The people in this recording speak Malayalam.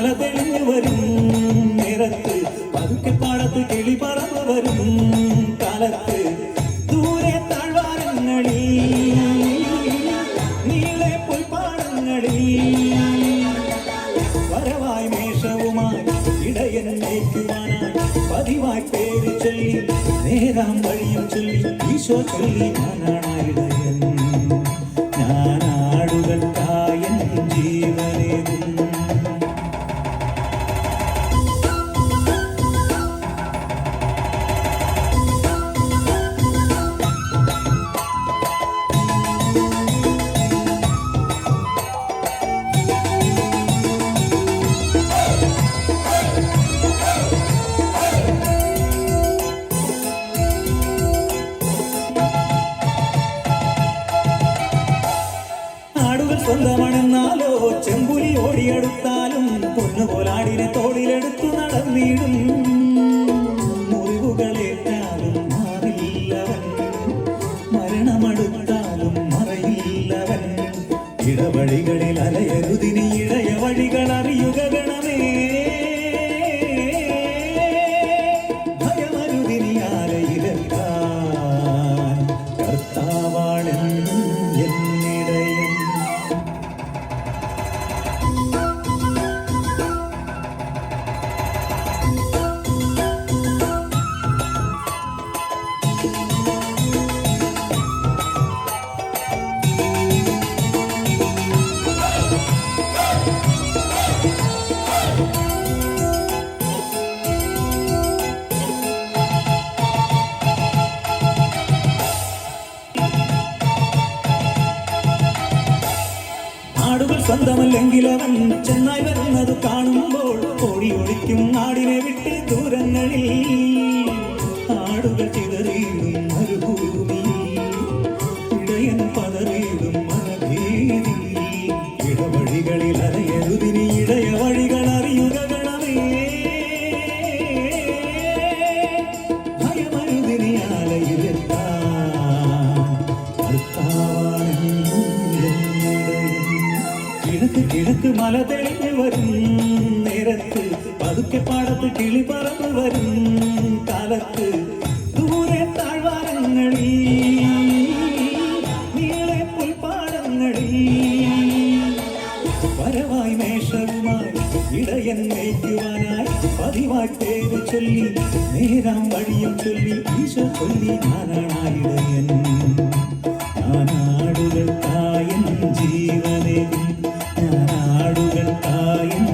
മല തെളിഞ്ഞു വരും നേരത്ത് പതുക്കെ പാടത്ത് കിളി പറന്നു വരും കാലത്ത് ദൂരെ താഴ്വാരങ്ങളിൽ നീളെ പുൽപ്പാടങ്ങളിൽ വരവായി മേഷവുമായി ഇടയൻ നയിക്കുവാനായി പതിവായി പേര് ചൊല്ലി നേരാം വഴിയും ചൊല്ലി ഈശോ ചൊല്ലി ഞാനാണ് ഇടയൻ ഞാനാടുകൾക്കായൻ ജീവനേകും. സ്വന്തമാണെന്നാലോ ചെമ്പുലി ഓടിയെടുത്താലും പൊന്നുപോലാടിനെ തോളിലെടുത്തു നടന്നിടും. മുറിവുകളേറ്റാലും മാറില്ലവൻ, മരണമെടുത്താലും മറയില്ലവൻ. ഇടവഴികളിൽ അലയരുതിനി ഇടയ വഴികൾ അറിയുക ഗണമേ. ഭയമരുതിനി ആലയിലെത്താൻ കർത്താവാണെന്നും എന്നിടയൻ. നാടുകൾ സ്വന്തമല്ലെങ്കിലവൻ ചെന്നായി വരുന്നത് കാണുമ്പോൾ ഓടി ഒളിക്കും നാടിനെ വിട്ട് ദൂരങ്ങളിൽ. ആടുകൾ ചിതറിയിടും മരുഭൂമിയിൽ, ഇടയൻ പതറിയിടും മനഭീതി. ഇടവഴികളിൽ അലയരുതിനി ഇടയ വഴികൾ അറിയുക ഗണമേ. ഭയമരുതിനി ആലയിലെത്താൻ കർത്താവാണെന്നും കിഴക്ക് മല തെളിഞ്ഞു വരും നേരത്ത് പതുക്കെ പാടത്ത് കിളി പറന്നു വരും കാലത്ത് ദൂരെ താഴ്വാരങ്ങളിൽ നീളെ പുൽപ്പാടങ്ങളിൽ വരവായി മേഷവുമായി ഇടയൻ നയിക്കുവാനായി പതിവായി പേര് ചൊല്ലി നേരാം വഴിയും ചൊല്ലി ഈശോ ചൊല്ലി ഞാനാണ് ഇടയൻ ഞാനാടുകൾക്കായൻ ജീവനേകും ഞാനാടുകൾക്കായൻ